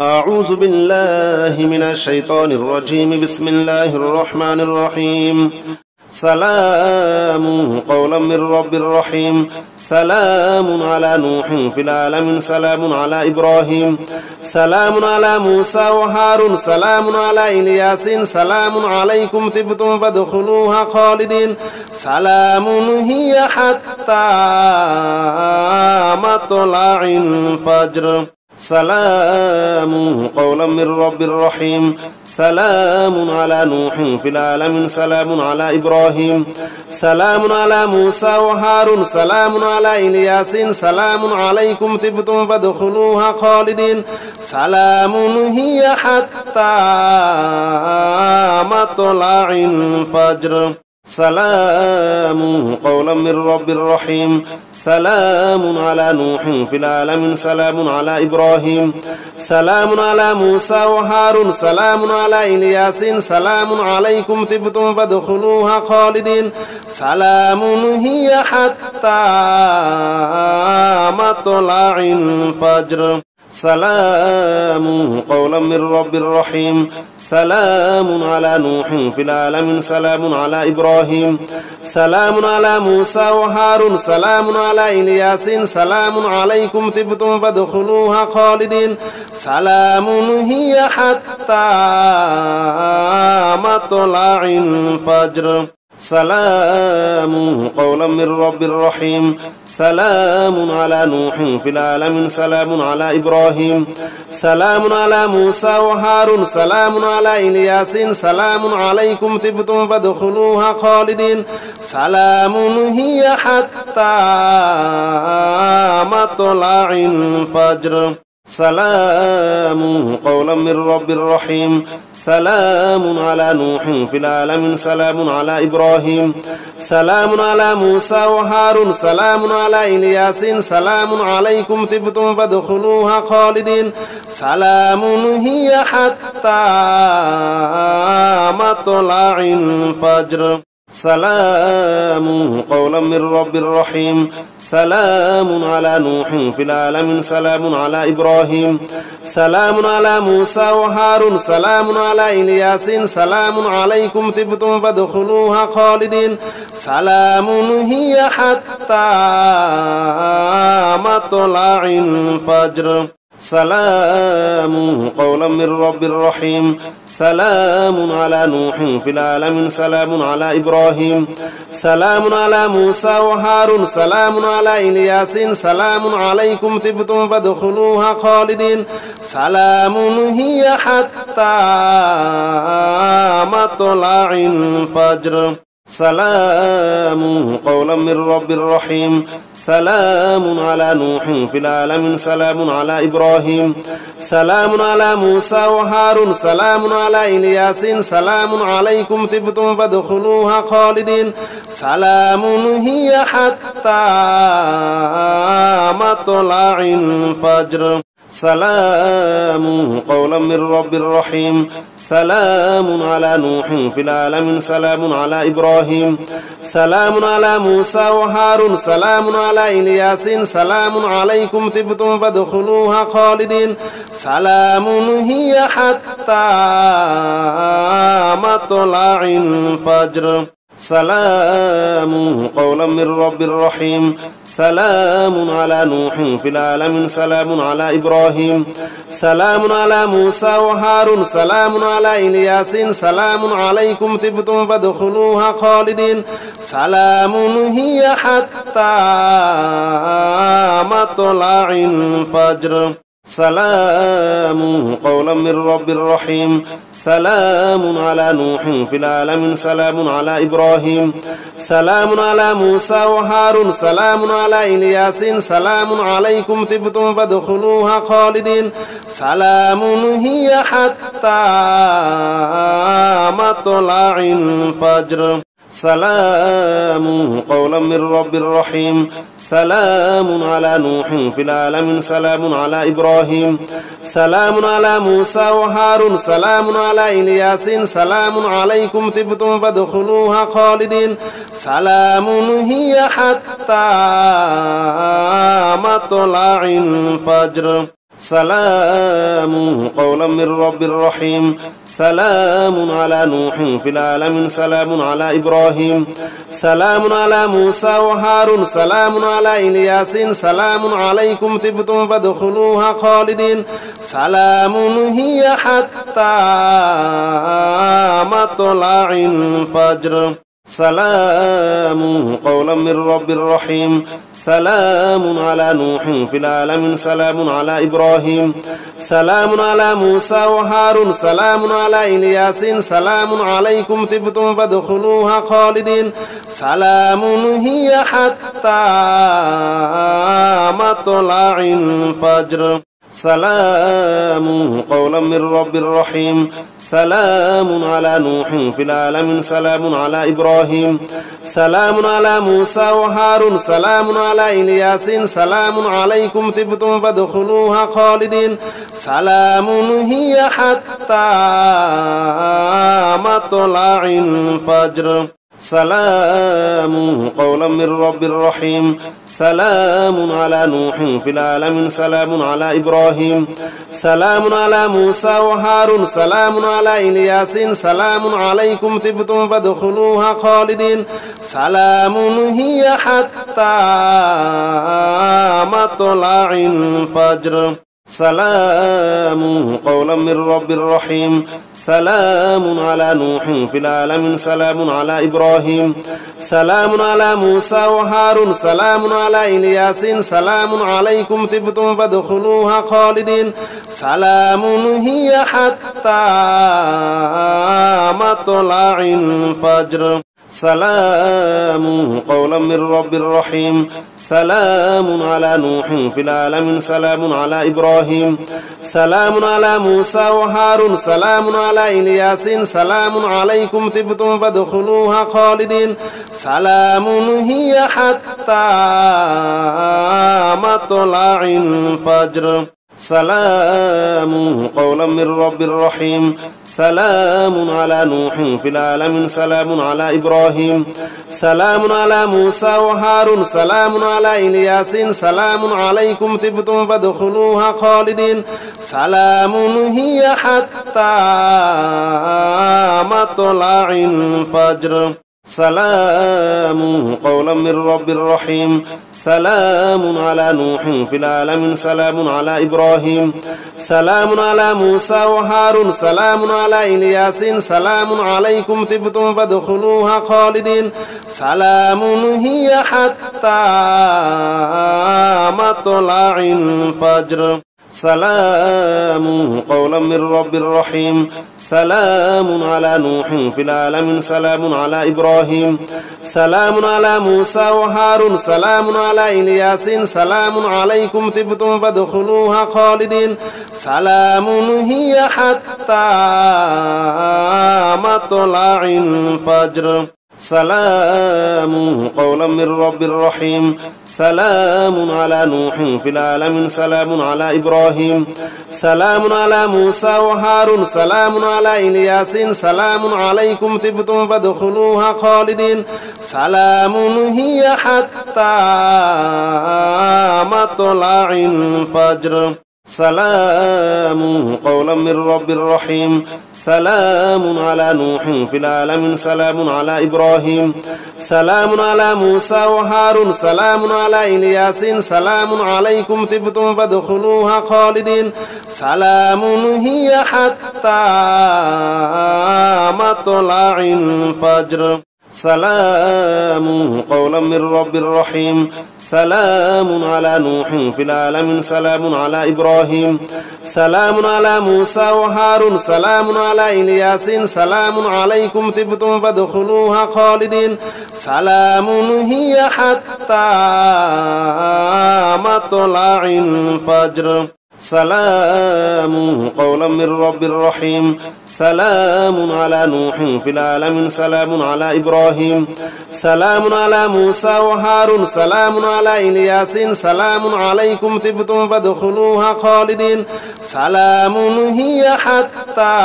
أعوذ بالله من الشيطان الرجيم. بسم الله الرحمن الرحيم. سلام قولا من رب رحيم. سلام على نوح في العالمين. سلام على إبراهيم. سلام على موسى وهارون. سلام على إلياس. سلام عليكم طبتم فادخلوها خالدين. سلام هي حتى مطلع الفجر. سلام قولا من رب رحيم. سلام على نوح في العالمين. سلام على إبراهيم. سلام على موسى وهارون. سلام على إلياس. سلام عليكم طبتم فادخلوها خالدين. سلام هي حتى مطلع الفجر. سلام قولا من رب رحيم. سلام على نوح في العالمين. سلام على إبراهيم. سلام على موسى وهارون. سلام على إلياس. سلام عليكم طبتم فادخلوها خالدين. سلام هي حتى مطلع الفجر. سلام قولا من رب رحيم. سلام على نوح في العالمين. سلام على إبراهيم. سلام على موسى وهارون. سلام على إلياس. سلام عليكم طبتم فادخلوها خالدين. سلام هي حتى مطلع الفجر. سلام قولا من رب رحيم. سلام على نوح في العالمين. سلام على إبراهيم. سلام على موسى وهارون. سلام على إلياس. سلام عليكم طبتم فادخلوها خالدين. سلام هي حتى مطلع الفجر. سلام قولا من رب رحيم. سلام على نوح في العالمين. سلام على إبراهيم. سلام على موسى وهارون. سلام على إلياس. سلام عليكم طبتم فادخلوها خالدين. سلام هي حتى مطلع الفجر. سلام قولا من رب رحيم. سلام على نوح في العالمين. سلام على إبراهيم. سلام على موسى وهارون. سلام على إلياس. سلام عليكم طبتم فادخلوها خالدين. سلام هي حتى مطلع الفجر. سلام قولا من رب رحيم. سلام على نوح في العالمين. سلام على إبراهيم. سلام على موسى وهارون. سلام على إلياس. سلام عليكم طبتم فادخلوها خالدين. سلام هي حتى مطلع الفجر. سلام قولا من رب رحيم. سلام على نوح في العالمين. سلام على إبراهيم. سلام على موسى وهارون. سلام على إلياس. سلام عليكم طبتم فادخلوها خالدين. سلام هي حتى مطلع الفجر. سلام قولا من رب رحيم. سلام على نوح في العالمين. سلام على إبراهيم. سلام على موسى وهارون. سلام على إلياس. سلام عليكم طبتم فادخلوها خالدين. سلام هي حتى مطلع الفجر. سلام قولا من رب رحيم. سلام على نوح في العالمين. سلام على إبراهيم. سلام على موسى وهارون. سلام على إلياس. سلام عليكم طبتم فادخلوها خالدين. سلام هي حتى مطلع الفجر. سلام قولا من رب رحيم. سلام على نوح في العالمين. سلام على إبراهيم. سلام على موسى وهارون. سلام على إلياس. سلام عليكم طبتم فادخلوها خالدين. سلام هي حتى مطلع الفجر. سلام قولا من رب رحيم. سلام على نوح في العالمين. سلام على إبراهيم. سلام على موسى وهارون. سلام على إلياس. سلام عليكم طبتم فادخلوها خالدين. سلام هي حتى مطلع الفجر. سلام قولا من رب رحيم سلام على نوح في العالمين سلام على إبراهيم سلام على موسى وهارون سلام على إلياس سلام عليكم طبتم فادخلوها خالدين سلام هي حتى مطلع الفجر سلام قولا من رب رحيم سلام على نوح في العالمين سلام على إبراهيم سلام على موسى وهارون سلام على إلياس سلام عليكم طبتم فادخلوها خالدين سلام هي حتى مطلع الفجر سلام قولا من رب رحيم سلام على نوح في العالمين سلام على إبراهيم سلام على موسى وهارون سلام على إلياس سلام عليكم طبتم فادخلوها خالدين سلام هي حتى مطلع الفجر سلام قولا من رب رحيم سلام على نوح في العالمين سلام على إبراهيم سلام على موسى وهارون سلام على إلياس سلام عليكم طبتم فادخلوها خالدين سلام هي حتى مطلع الفجر سلام قولا من رب رحيم سلام على نوح في العالمين سلام على إبراهيم سلام على موسى وهارون سلام على إلياس سلام عليكم طبتم فادخلوها خالدين سلام هي حتى مطلع الفجر سلام قولا من رب رحيم سلام على نوح في العالمين سلام على إبراهيم سلام على موسى وهارون سلام على إلياس سلام عليكم طبتم فادخلوها خالدين سلام هي حتى مطلع الفجر سلام قولا من رب رحيم سلام على نوح في العالمين سلام على إبراهيم سلام على موسى وهارون سلام على إلياس سلام عليكم طبتم فادخلوها خالدين سلام هي حتى مطلع الفجر سلام قولا من رب رحيم سلام على نوح في العالمين سلام على إبراهيم سلام على موسى وهارون سلام على إلياس سلام عليكم طبتم فادخلوها خالدين سلام هي حتى مطلع الفجر سلام قولا من رب رحيم سلام على نوح في العالمين سلام على إبراهيم سلام على موسى وهارون سلام على إلياس سلام عليكم طبتم فادخلوها خالدين سلام هي حتى مطلع الفجر سلام قولا من رب رحيم سلام على نوح في العالمين سلام على إبراهيم سلام على موسى وهارون سلام على إلياس سلام عليكم طبتم فادخلوها خالدين سلام هي حتى مطلع الفجر سلام قولا من رب رحيم سلام على نوح في العالمين سلام على إبراهيم سلام على موسى وهارون سلام على إلياس سلام عليكم طبتم فادخلوها خالدين سلام هي حتى مطلع الفجر سلام قولا من رب رحيم سلام على نوح في العالمين سلام على إبراهيم سلام على موسى وهارون سلام على إلياس سلام عليكم طبتم فادخلوها خالدين سلام هي حتى مطلع الفجر سلام قولا من رب رحيم سلام على نوح في العالمين سلام على إبراهيم سلام على موسى وهارون سلام على إلياس سلام عليكم طبتم فادخلوها خالدين سلام هي حتى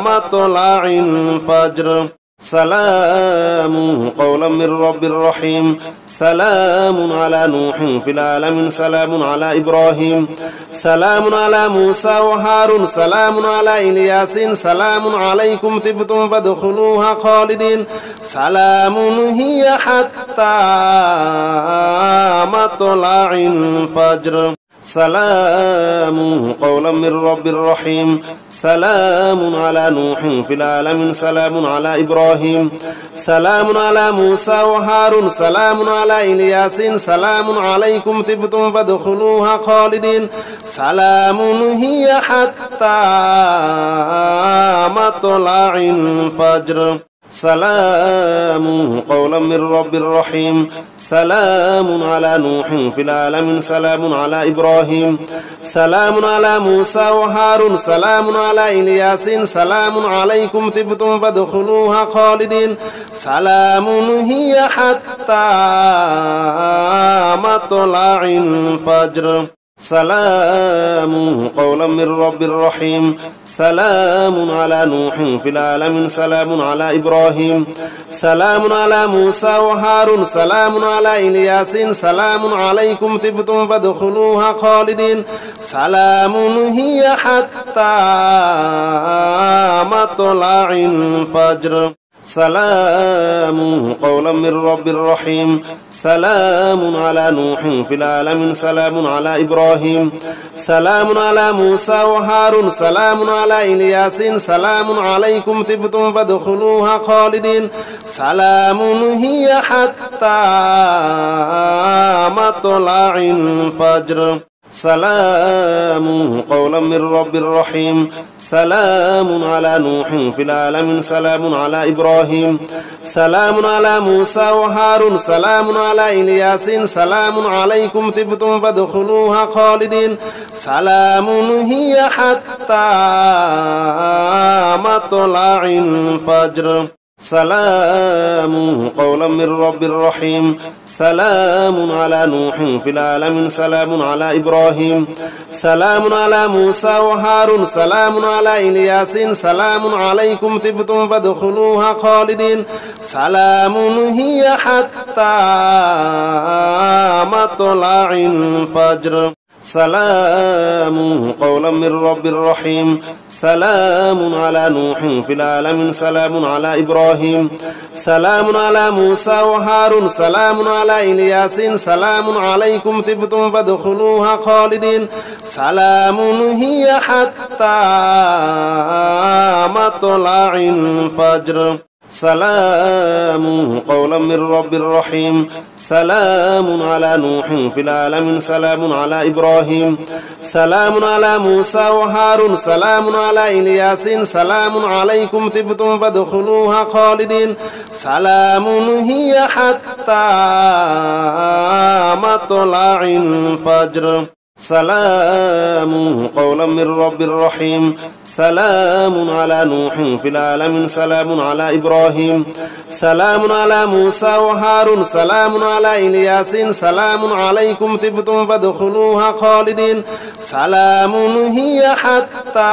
مطلع الفجر سلام قولا من رب رحيم سلام على نوح في العالمين سلام على إبراهيم سلام على موسى وهارون سلام على إلياس سلام عليكم طبتم فادخلوها خالدين سلام هي حتى مطلع الفجر سلام قولا من رب رحيم سلام على نوح في العالمين سلام على إبراهيم سلام على موسى وهارون سلام على إلياس سلام عليكم طبتم فادخلوها خالدين سلام هي حتى مطلع الفجر سلام قولا من رب رحيم سلام على نوح في العالمين سلام على إبراهيم سلام على موسى وهارون سلام على إلياس سلام عليكم طبتم فادخلوها خالدين سلام هي حتى مطلع الفجر سلام قولا من رب رحيم سلام على نوح في العالمين سلام على إبراهيم سلام على موسى وهارون سلام على إلياس سلام عليكم طبتم فادخلوها خالدين سلام هي حتى مطلع الفجر سلام قولا من رب رحيم سلام على نوح في العالمين سلام على إبراهيم سلام على موسى وهارون سلام على إلياس سلام عليكم طبتم فادخلوها خالدين سلام هي حتى مطلع الفجر سلام قولا من رب رحيم سلام على نوح في العالمين سلام على إبراهيم سلام على موسى وهارون سلام على إلياس سلام عليكم طبتم فادخلوها خالدين سلام هي حتى مطلع الفجر سلام قولا من رب رحيم سلام على نوح في العالمين سلام على إبراهيم سلام على موسى وهارون سلام على إلياس سلام عليكم طبتم فادخلوها خالدين سلام هي حتى مطلع الفجر سلام قولا من رب رحيم سلام على نوح في العالمين سلام على إبراهيم سلام على موسى وهارون سلام على إلياس سلام عليكم طبتم فادخلوها خالدين سلام هي حتى مطلع الفجر سلام قولا من رب رحيم سلام على نوح في العالمين سلام على إبراهيم سلام على موسى وهارون سلام على إلياس سلام عليكم طبتم فادخلوها خالدين سلام هي حتى مطلع الفجر سلام قولا من رب رحيم سلام على نوح في العالمين سلام على إبراهيم سلام على موسى وهارون سلام على إلياس سلام عليكم طبتم فادخلوها خالدين سلام هي حتى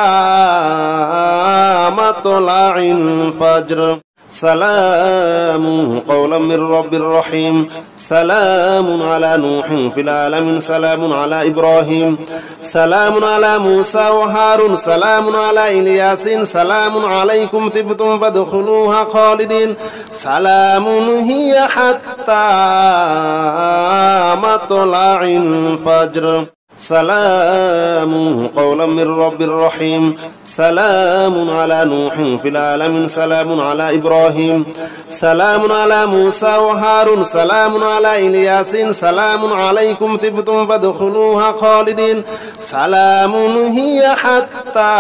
مطلع الفجر سلام قولا من رب رحيم سلام على نوح في العالمين سلام على إبراهيم سلام على موسى وهارون سلام على إلياس سلام عليكم طبتم فادخلوها خالدين سلام هي حتى مطلع الفجر سلام قولا من رب رحيم سلام على نوح في العالمين سلام على إبراهيم سلام على موسى وهارون سلام على إلياس سلام عليكم طبتم فادخلوها خالدين سلام هي حتى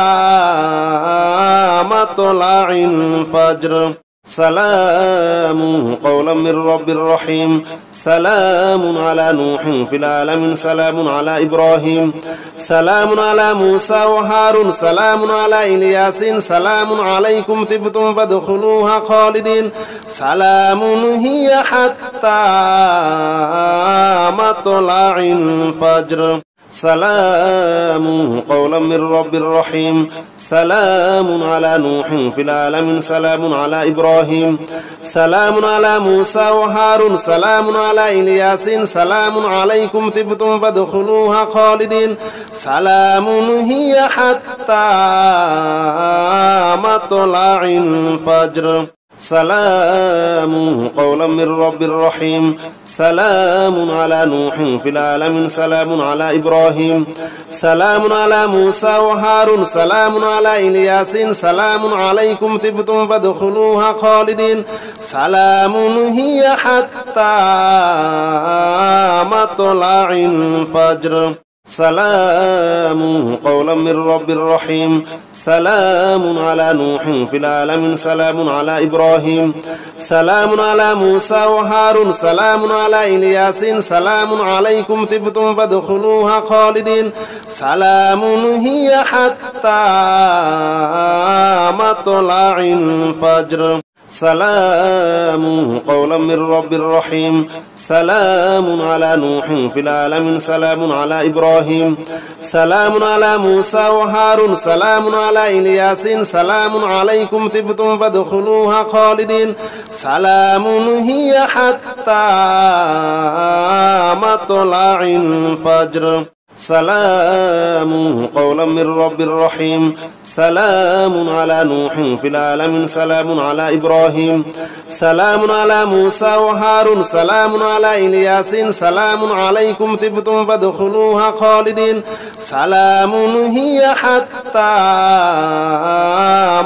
مطلع الفجر سلام قولا من رب رحيم سلام على نوح في العالمين سلام على إبراهيم سلام على موسى وهارون سلام على إلياس سلام عليكم طبتم فادخلوها خالدين سلام هي حتى مطلع الفجر سلام قولا من رب رحيم سلام على نوح في العالمين سلام على إبراهيم سلام على موسى وهارون سلام على إلياس سلام عليكم طبتم فادخلوها خالدين سلام هي حتى مطلع الفجر سلام قولا من رب رحيم سلام على نوح في العالمين سلام على إبراهيم سلام على موسى وهارون سلام على إلياس سلام عليكم طبتم فادخلوها خالدين سلام هي حتى مطلع الفجر سلام قولا من رب رحيم سلام على نوح في العالمين سلام على إبراهيم سلام على موسى وهارون سلام على إلياس سلام عليكم طبتم فادخلوها خالدين سلام هي حتى مطلع الفجر سلام قولا من رب رحيم سلام على نوح في العالمين سلام على إبراهيم سلام على موسى وهارون سلام على إلياس سلام عليكم طبتم فادخلوها خالدين سلام هي حتى مطلع الفجر سلام قولا من رب رحيم سلام على نوح في العالمين سلام على إبراهيم سلام على موسى وهارون سلام على إلياس سلام عليكم طبتم فادخلوها خالدين سلام هي حتى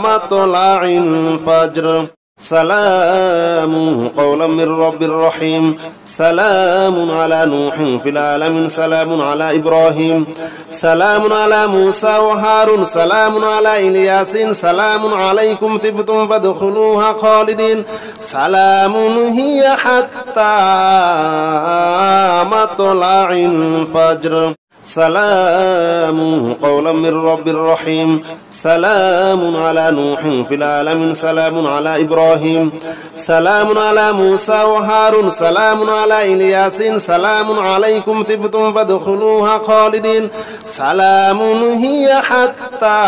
مطلع الفجر سلام قولا من رب رحيم سلام على نوح في العالمين سلام على إبراهيم سلام على موسى وهارون سلام على إلياس سلام عليكم طبتم فادخلوها خالدين سلام هي حتى مطلع الفجر سلام قولا من رب رحيم سلام على نوح في العالمين سلام على إبراهيم سلام على موسى وهارون سلام على إلياس سلام عليكم طبتم فادخلوها خالدين سلام هي حتى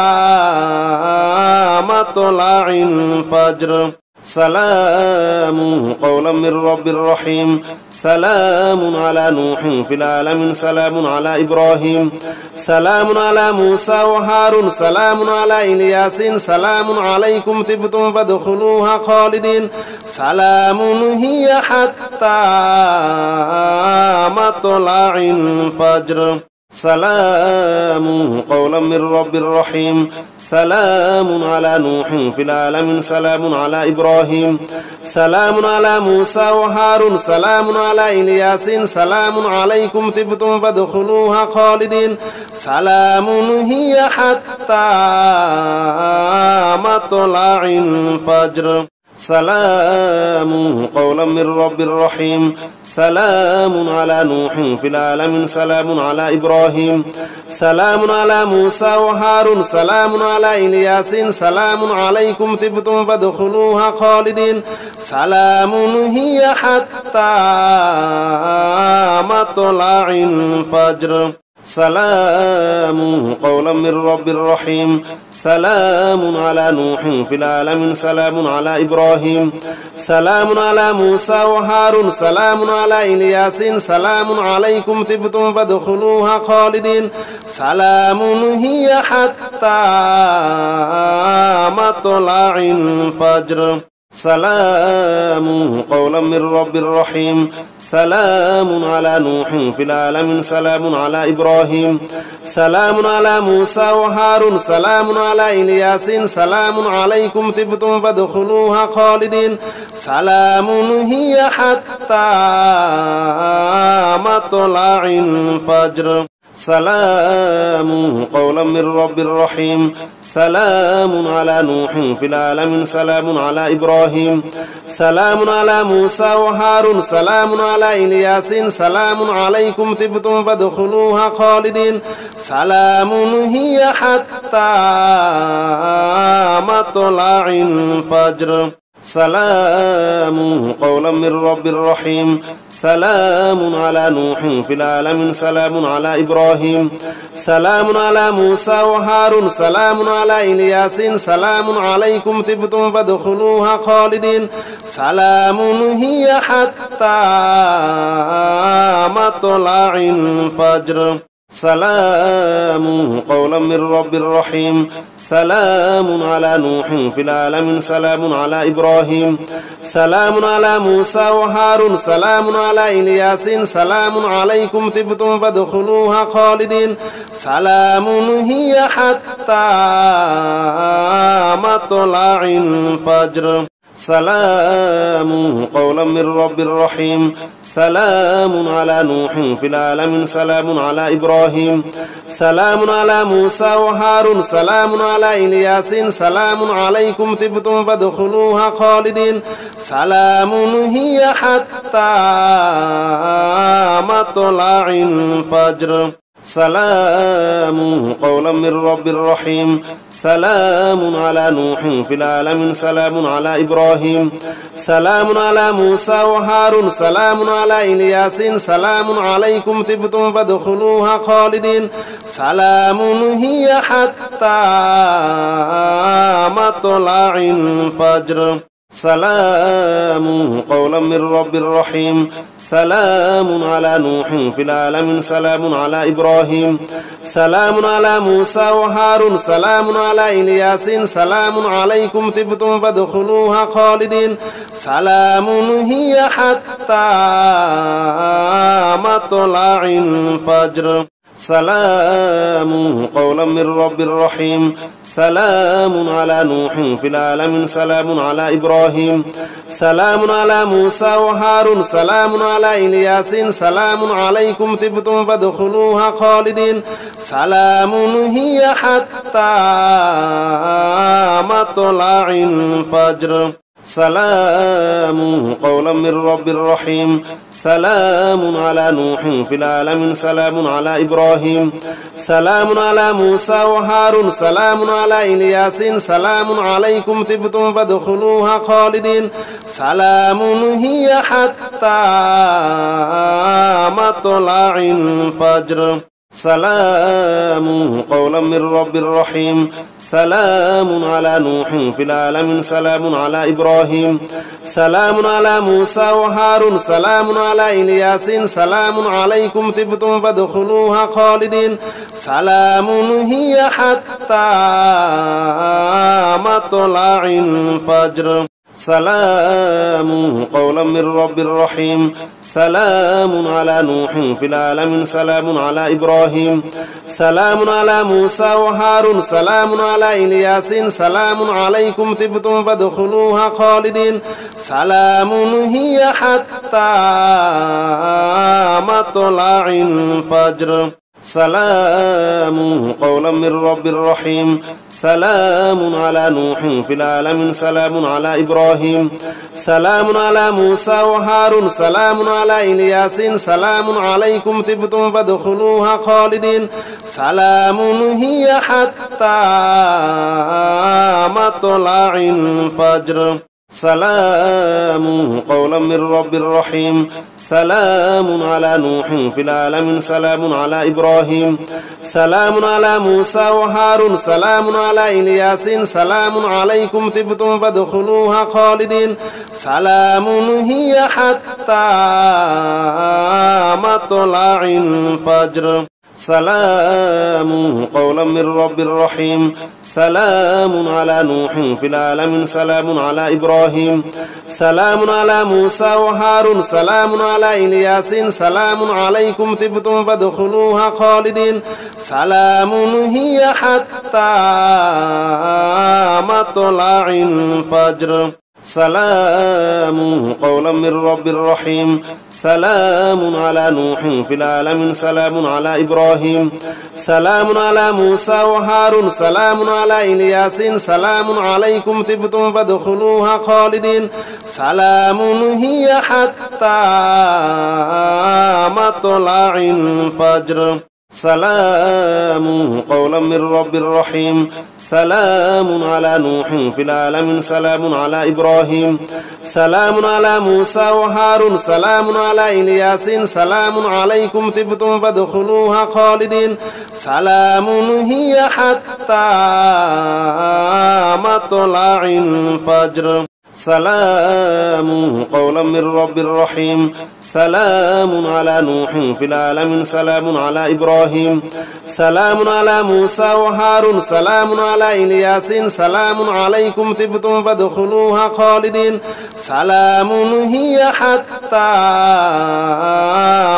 مطلع الفجر سلام قولا من رب رحيم سلام على نوح في العالمين سلام على إبراهيم سلام على موسى وهارون سلام على إلياس سلام عليكم طبتم فادخلوها خالدين سلام هي حتى مطلع الفجر سلام قولا من رب رحيم سلام على نوح في العالمين سلام على إبراهيم سلام على موسى وهارون سلام على إلياس سلام عليكم طبتم فادخلوها خالدين سلام هي حتى مطلع الفجر سلام قولا من رب رحيم سلام على نوح في العالمين سلام على إبراهيم سلام على موسى وهارون سلام على إلياس سلام عليكم طبتم فادخلوها خالدين سلام هي حتى مطلع الفجر سلام قولا من رب رحيم سلام على نوح في العالمين سلام على إبراهيم سلام على موسى وهارون سلام على إلياس سلام عليكم طبتم فادخلوها خالدين سلام هي حتى مطلع الفجر سلام قولا من رب رحيم سلام على نوح في العالمين سلام على إبراهيم سلام على موسى وهارون سلام على إلياس سلام عليكم طبتم فادخلوها خالدين سلام هي حتى مطلع الفجر سلام قولا من رب رحيم سلام على نوح في العالمين سلام على إبراهيم سلام على موسى وهارون سلام على إلياس سلام عليكم طبتم فادخلوها خالدين سلام هي حتى مطلع الفجر سلام قولا من رب رحيم سلام على نوح في العالمين سلام على إبراهيم سلام على موسى وهارون سلام على إلياس سلام عليكم طبتم فادخلوها خالدين سلام هي حتى مطلع الفجر سلام قولا من رب رحيم سلام على نوح في العالمين سلام على إبراهيم سلام على موسى وهارون سلام على إلياس سلام عليكم طبتم فادخلوها خالدين سلام هي حتى مطلع الفجر سلام قولا من رب رحيم سلام على نوح في العالمين سلام على إبراهيم سلام على موسى وهارون سلام على إلياس سلام عليكم طبتم فادخلوها خالدين سلام هي حتى مطلع الفجر سلام قولا من رب رحيم سلام على نوح في العالمين سلام على إبراهيم سلام على موسى وهارون سلام على إلياس سلام عليكم طبتم فادخلوها خالدين سلام هي حتى مطلع الفجر سلام قولا من رب رحيم سلام على نوح في العالمين سلام على إبراهيم سلام على موسى وهارون سلام على إلياس سلام عليكم طبتم فادخلوها خالدين سلام هي حتى مطلع الفجر سلام قولا من رب رحيم سلام على نوح في العالمين سلام على إبراهيم سلام على موسى وهارون سلام على إلياس سلام عليكم طبتم فادخلوها خالدين سلام هي حتى مطلع الفجر سلام قولا من رب رحيم سلام على نوح في العالمين سلام على إبراهيم سلام على موسى وهارون سلام على إلياس سلام عليكم طبتم فادخلوها خالدين سلام هي حتى مطلع الفجر سلام قولا من رب رحيم سلام على نوح في العالمين سلام على إبراهيم سلام على موسى وهارون سلام على إلياس سلام عليكم طبتم فادخلوها خالدين سلام هي حتى مطلع الفجر سلام قولا من رب رحيم سلام على نوح في العالمين سلام على إبراهيم سلام على موسى وهارون سلام على إلياس سلام عليكم طبتم فادخلوها خالدين سلام هي حتى مطلع الفجر سلام قولا من رب رحيم سلام على نوح في العالمين سلام على إبراهيم سلام على موسى وهارون سلام على إلياس سلام عليكم طبتم فادخلوها خالدين سلام هي حتى مطلع الفجر سلام قولا من رب رحيم سلام على نوح في العالمين سلام على إبراهيم سلام على موسى وهارون سلام على إلياس سلام عليكم طبتم فادخلوها خالدين سلام هي حتى مطلع الفجر سلام قولا من رب رحيم سلام على نوح في العالمين سلام على إبراهيم سلام على موسى وهارون سلام على إلياس سلام عليكم طبتم فادخلوها خالدين سلام هي حتى مطلع الفجر سلام قولا من رب رحيم سلام على نوح في العالمين سلام على إبراهيم سلام على موسى وهارون سلام على إلياس سلام عليكم طبتم فادخلوها خالدين سلام هي حتى مطلع الفجر سلام قولا من رب رحيم سلام على نوح في العالمين سلام على إبراهيم سلام على موسى وهارون سلام على إلياس سلام عليكم طبتم فادخلوها خالدين سلام هي حتى مطلع الفجر سلام قولا من رب رحيم سلام على نوح في العالمين سلام على إبراهيم سلام على موسى وهارون سلام على إلياس سلام عليكم طبتم فادخلوها خالدين سلام هي حتى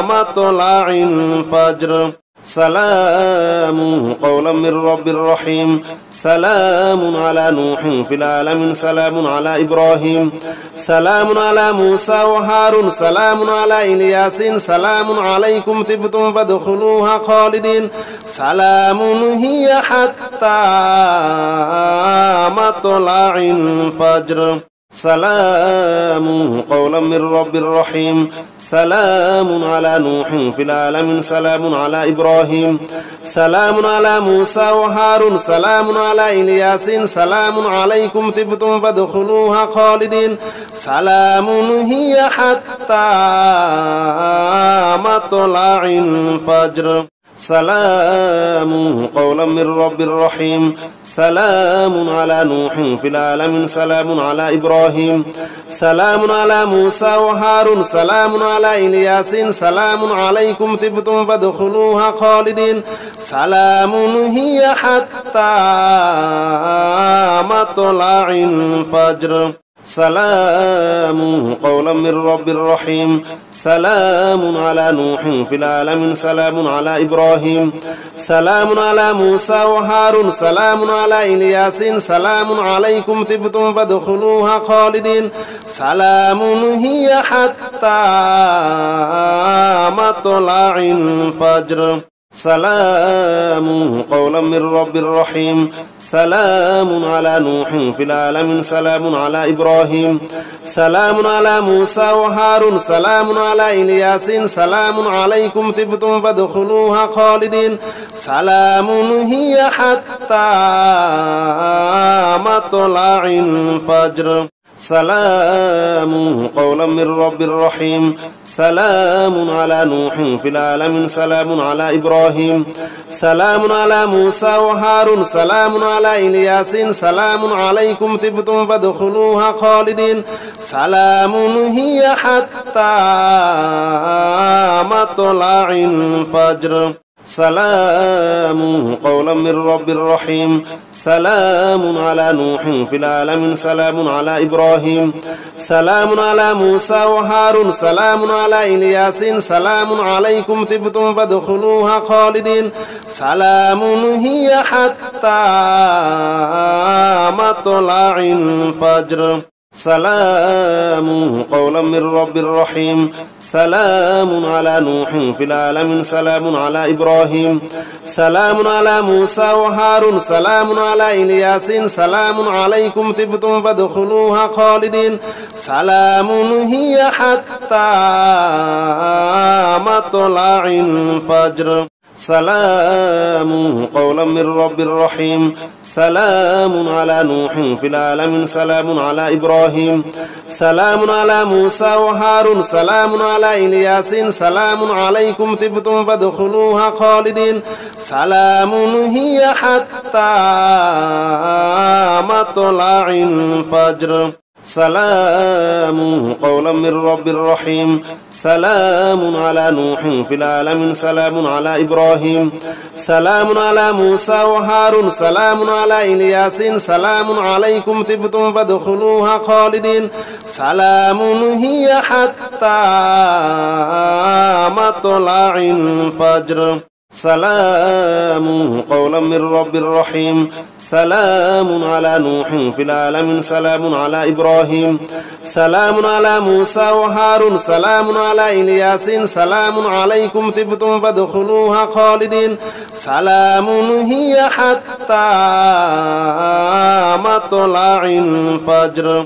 مطلع الفجر سلام قولا من رب رحيم سلام على نوح في العالمين سلام على إبراهيم سلام على موسى وهارون سلام على إلياس سلام عليكم طبتم فادخلوها خالدين سلام هي حتى مطلع الفجر سلام قولا من رب رحيم سلام على نوح في العالمين سلام على إبراهيم سلام على موسى وهارون سلام على إلياس سلام عليكم طبتم فادخلوها خالدين سلام هي حتى مطلع الفجر سلام قولا من رب رحيم سلام على نوح في العالمين سلام على إبراهيم سلام على موسى وهارون سلام على إلياس سلام عليكم طبتم فادخلوها خالدين سلام هي حتى مطلع الفجر سلام قولا من رب رحيم سلام على نوح في العالمين سلام على إبراهيم سلام على موسى وهارون سلام على إلياس سلام عليكم طبتم فادخلوها خالدين سلام هي حتى مطلع الفجر سلام قولا من رب رحيم سلام على نوح في العالمين سلام على إبراهيم سلام على موسى وهارون سلام على إلياس سلام عليكم طبتم فادخلوها خالدين سلام هي حتى مطلع الفجر سلام قولا من رب رحيم سلام على نوح في العالمين سلام على إبراهيم سلام على موسى وهارون سلام على إلياس سلام عليكم طبتم فادخلوها خالدين سلام هي حتى مطلع الفجر سلام قولا من رب رحيم سلام على نوح في العالمين سلام على إبراهيم سلام على موسى وهارون سلام على إلياس سلام عليكم طبتم فادخلوها خالدين سلام هي حتى مطلع الفجر سلام قولا من رب رحيم سلام على نوح في العالمين سلام على إبراهيم سلام على موسى وهارون سلام على إلياس سلام عليكم طبتم فادخلوها خالدين سلام هي حتى مطلع الفجر سلام قولا من رب رحيم سلام على نوح في العالمين سلام على إبراهيم سلام على موسى وهارون سلام على إلياس سلام عليكم طبتم فادخلوها خالدين سلام هي حتى مطلع الفجر سلام قولا من رب رحيم سلام على نوح في العالمين سلام على إبراهيم سلام على موسى وهارون سلام على إلياس سلام عليكم طبتم فادخلوها خالدين سلام هي حتى مطلع الفجر سلام قولا من رب رحيم سلام على نوح في العالمين سلام على إبراهيم سلام على موسى وهارون سلام على إلياس سلام عليكم طبتم فادخلوها خالدين سلام هي حتى مطلع الفجر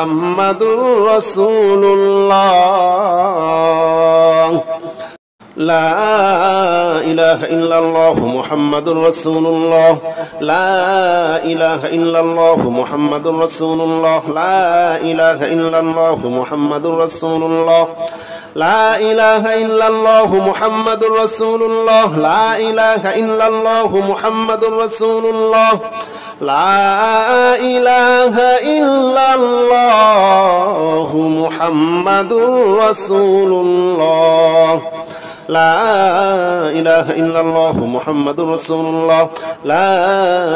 মুহাম্মাদুর রাসূলুল্লাহ লা ইলাহা ইল্লাল্লাহু মুহাম্মাদুর রাসূলুল্লাহ লা ইলাহা ইল্লাল্লাহু মুহাম্মাদুর রাসূলুল্লাহ লা ইলাহা ইল্লাল্লাহু মুহাম্মাদুর রাসূলুল্লাহ লা ইলাহা ইল্লাল্লাহু মুহাম্মাদুর রাসূলুল্লাহ লা ইলাহা ইল্লাল্লাহু মুহাম্মাদুর রাসূলুল্লাহ লা ইলাহা ইল্লাল্লাহু মুহাম্মাদুর রাসূলুল্লাহ লা ইলাহা ইল্লাল্লাহু মুহাম্মাদুর রাসূলুল্লাহ লা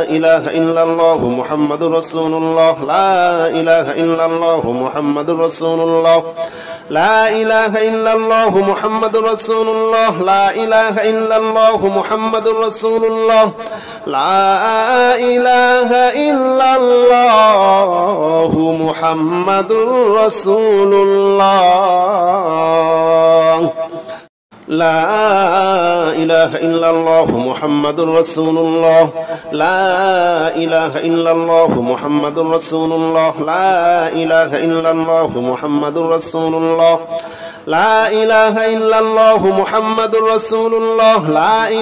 ইলাহা ইল্লাল্লাহু মুহাম্মাদুর রাসূলুল্লাহ লা ইলাহা ইল্লাল্লাহু মুহাম্মাদুর রাসূলুল্লাহ লা ইলাহা ইল্লাল্লাহু মুহাম্মাদুর রাসূলুল্লাহ লা ইলাহা ইল্লাল্লাহু মুহাম্মাদুর রাসূলুল্লাহ লা ইলাহা ইল্লাল্লাহু মুহাম্মাদুর রাসূলুল্লাহ লা ইলাহা ইল্লাল্লাহু মুহাম্মাদুর রাসূলুল্লাহ লা ইলাহা ইল্লাল্লাহু মুহাম্মাদুর রাসূলুল্লাহ লা ইলাহা ইল্লাল্লাহু মুহাম্মাদুর রাসূলুল্লাহ লা ইলাহা ইল্লাল্লাহু মুহাম্মাদুর রাসূলুল্লাহ লা ইলাহা ইল্লাল্লাহু মুহাম্মাদুর রাসূলুল্লাহ লা ইলাহা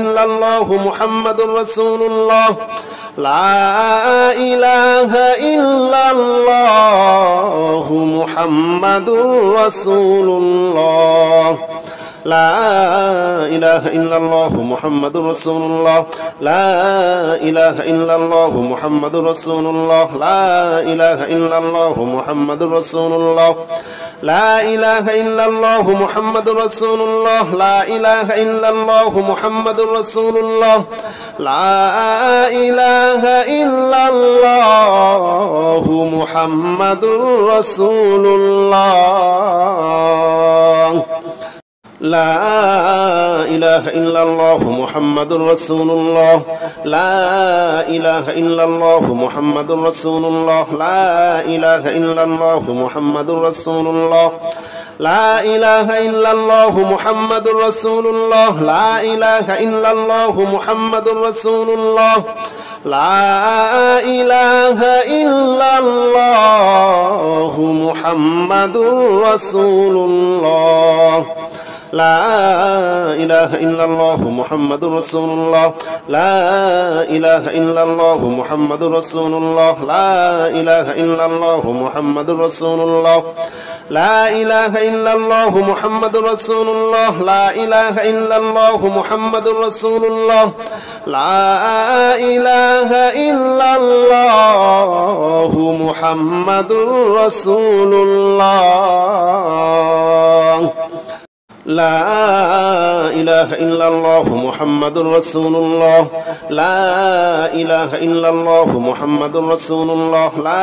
ইল্লাল্লাহু মুহাম্মাদুর রাসূলুল্লাহ লা ইলাহা ইল্লাল্লাহু মুহাম্মাদুর রাসূলুল্লাহ লা ইলাহা ইল্লাল্লাহু মুহাম্মাদুর রাসূলুল্লাহ লা ইলাহা ইল্লাল্লাহু মুহাম্মাদুর রাসূলুল্লাহ লা ইলাহা ইল্লাল্লাহু মুহাম্মাদুর রাসূলুল্লাহ লা ইলাহা ইল্লাল্লাহু মুহাম্মাদুর রাসূলুল্লাহ লা ইলাহা ইল্লাল্লাহু মুহাম্মাদুর রাসূলুল্লাহ লা ইলাহা ইল্লাল্লাহু মুহাম্মাদুর রাসূলুল্লাহ লা ইলাহা ইল্লাল্লাহু মুহাম্মাদুর রাসূলুল্লাহ লা ইলাহা ইল্লাল্লাহু মুহাম্মাদুর রাসূলুল্লাহ লা ইলাহা ইল্লাল্লাহু মুহাম্মাদুর রাসূলুল্লাহ লা ইলাহা ইল্লাল্লাহু মুহাম্মাদুর রাসূলুল্লাহ লা ইলাহা ইল্লাল্লাহু মুহাম্মাদুর রাসূলুল্লাহ লা ইলাহা ইল্লাল্লাহু মুহাম্মাদুর রাসূলুল্লাহ লা ইলাহা ইল্লাল্লাহু মুহাম্মাদুর রাসূলুল্লাহ লা ইলাহা ইল্লাল্লাহু মুহাম্মাদুর রাসূলুল্লাহ লা ইলাহা ইল্লাল্লাহু মুহাম্মাদুর রাসূলুল্লাহ লা ইলাহা ইল্লাল্লাহু মুহাম্মাদুর রাসূলুল্লাহ লা ইলাহা ইল্লাল্লাহু মুহাম্মাদুর রাসূলুল্লাহ লা ইলাহা ইল্লাল্লাহু মুহাম্মাদুর রাসূলুল্লাহ লা ইলাহা ইল্লাল্লাহু মুহাম্মাদুর রাসূলুল্লাহ লা ইলাহা ইল্লাল্লাহু মুহাম্মাদুর রাসূলুল্লাহ লা ইলাহা ইল্লাল্লাহু মুহাম্মাদুর রাসূলুল্লাহ লা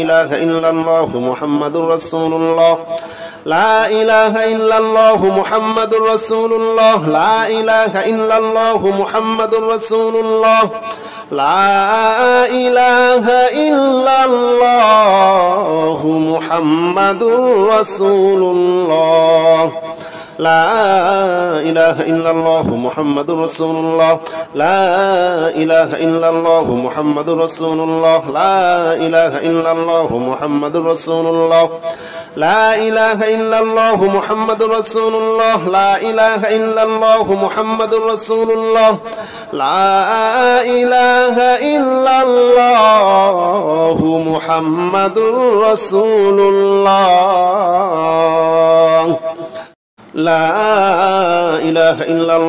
ইলাহা ইল্লাল্লাহু মুহাম্মাদুর রাসূলুল্লাহ লা ইলাহা ইল্লাল্লাহু মুহাম্মাদুর রাসূলুল্লাহ লা ইলাহা ইল্লাল্লাহু মুহাম্মাদুর রাসূলুল্লাহ লা ইলাহা ইল্লাল্লাহু মুহাম্মাদুর রাসূলুল্লাহ লা ইলাহা ইল্লাল্লাহু মুহাম্মাদুর রাসূলুল্লাহ লা ইলাহা ইল্লাল্লাহু মুহাম্মাদুর রাসূলুল্লাহ লা ইলাহা ইল্লাল্লাহু মুহাম্মাদুর রাসূলুল্লাহ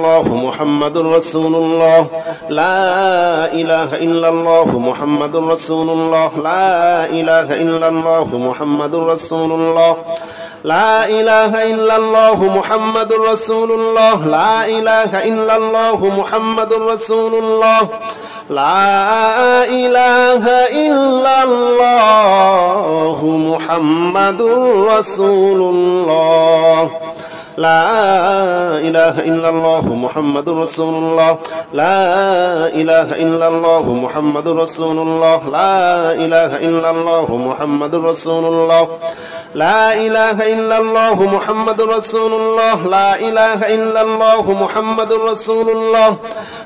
লা ইলাহা ইল্লাল্লাহু মুহাম্মাদুর রাসূলুল্লাহ লা ইলাহা ইল্লাল্লাহু মুহাম্মাদুর রাসূলুল্লাহ লা ইলাহা ইল্লাল্লাহু মুহাম্মাদুর রাসূলুল্লাহ লা ইলাহা ইল্লাল্লাহু মুহাম্মাদুর রাসূলুল্লাহ লা ইলাহা ইল্লাল্লাহু মুহাম্মাদুর রাসূলুল্লাহ লা ইলাহা ইল্লাল্লাহু মুহাম্মাদুর রাসূলুল্লাহ লা ইলাহা ইল্লাল্লাহু মুহাম্মাদুর রাসূলুল্লাহ লা ইলাহা ইল্লাল্লাহু মুহাম্মাদুর রাসূলুল্লাহ লা ইলাহা ইল্লাল্লাহু মুহাম্মাদুর রাসূলুল্লাহ লা ইলাহা ইল্লাল্লাহু মুহাম্মাদুর রাসূলুল্লাহ লা ইলাহা ইল্লাল্লাহু মুহাম্মাদুর রাসূলুল্লাহ লা ইলাহা ইল্লাল্লাহু মুহাম্মাদুর রাসূলুল্লাহ